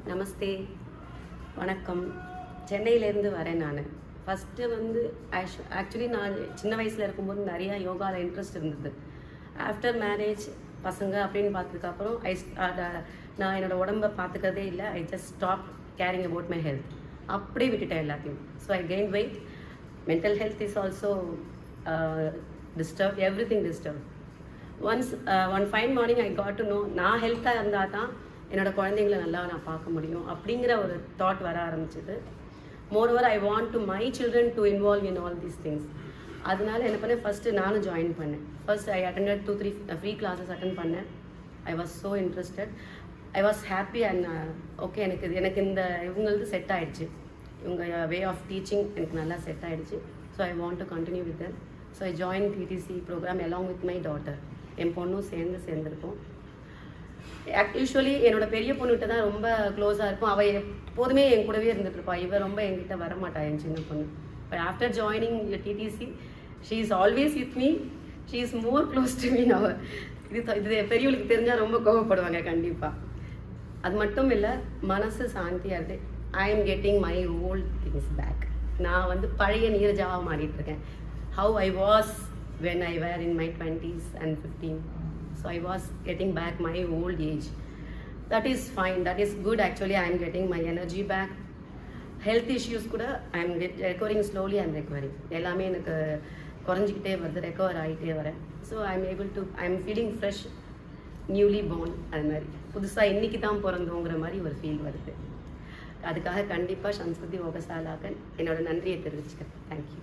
நமஸ்தே, வணக்கம். சென்னையிலேருந்து வரேன் நான். ஃபஸ்ட்டு வந்து ஆக்சுவலி நான் சின்ன வயசில் இருக்கும்போது நிறையா யோகாவில் இன்ட்ரெஸ்ட் இருந்தது. ஆஃப்டர் மேரேஜ் பசங்க அப்படின்னு பார்த்ததுக்கப்புறம் நான் என்னோடய உடம்பை பார்த்துக்கிறதே இல்லை. I just stop carrying about my health. அப்படியே விட்டுட்டேன் எல்லாத்தையும். So I gain weight. Mental health is also disturb, every thing disturb. One fine morning I got to know, நான் ஹெல்த்தாக இருந்தால் தான் என்னோடய குழந்தைங்களை நல்லா நான் பார்க்க முடியும் அப்படிங்கிற ஒரு தாட் வர ஆரம்பிச்சிது. Moreover I want to my children to involve in all these things. அதனால என்ன பண்ணேன், ஃபஸ்ட்டு நானும் ஜாயின் பண்ணேன். First I attended 2-3 free classes attend பண்ணேன். I was so interested. I was happy and okay, எனக்கு இந்த இவங்களுக்கு செட் ஆகிடுச்சு. இவங்க வே ஆஃப் டீச்சிங் எனக்கு நல்லா செட் ஆகிடுச்சு. So I want to continue with that. So I join DTC program along with my daughter. என் பொண்ணும் சேர்ந்துருக்கோம். யூஸ்வலி என்னோடய பெரிய பொண்ணுகிட்ட தான் ரொம்ப க்ளோஸாக இருக்கும். அவள் எப்போதுமே என் கூடவே இருந்துகிட்ருப்பா. இவள் ரொம்ப என்கிட்ட வரமாட்டா, என் சின்ன பொண்ணு. But after joining DTC she is always with me. She is more close to me now. இது பெரியவளுக்கு தெரிஞ்சால் ரொம்ப கோவப்படுவாங்க கண்டிப்பாக. அது மட்டும் இல்லை, மனசு சாந்தியாக இருக்குது. I am getting my old things back. நான் வந்து பழைய நீரஜாவாக மாறிட்டுருக்கேன். How I was when I were in my 20s and 15. So I was getting back my old age. That is fine. That is good. Actually, I am getting my energy back. Health issues kuda I am recovering slowly. I am recovering. எல்லாமே எனக்கு குறைஞ்சிக்கிட்டே வருது, recover ஆகிட்டே வரேன். So I am able to, I am feeling fresh, newly born. அது மாதிரி புதுசாக இன்றைக்கி தான் பிறந்தோங்கிற மாதிரி ஒரு ஃபீல் வருது. அதுக்காக கண்டிப்பாக சம்ஸ்கிருதி யோகசாலாக்கு என்னோட நன்றியை தெரிவிச்சுக்கிறேன். தேங்க்யூ.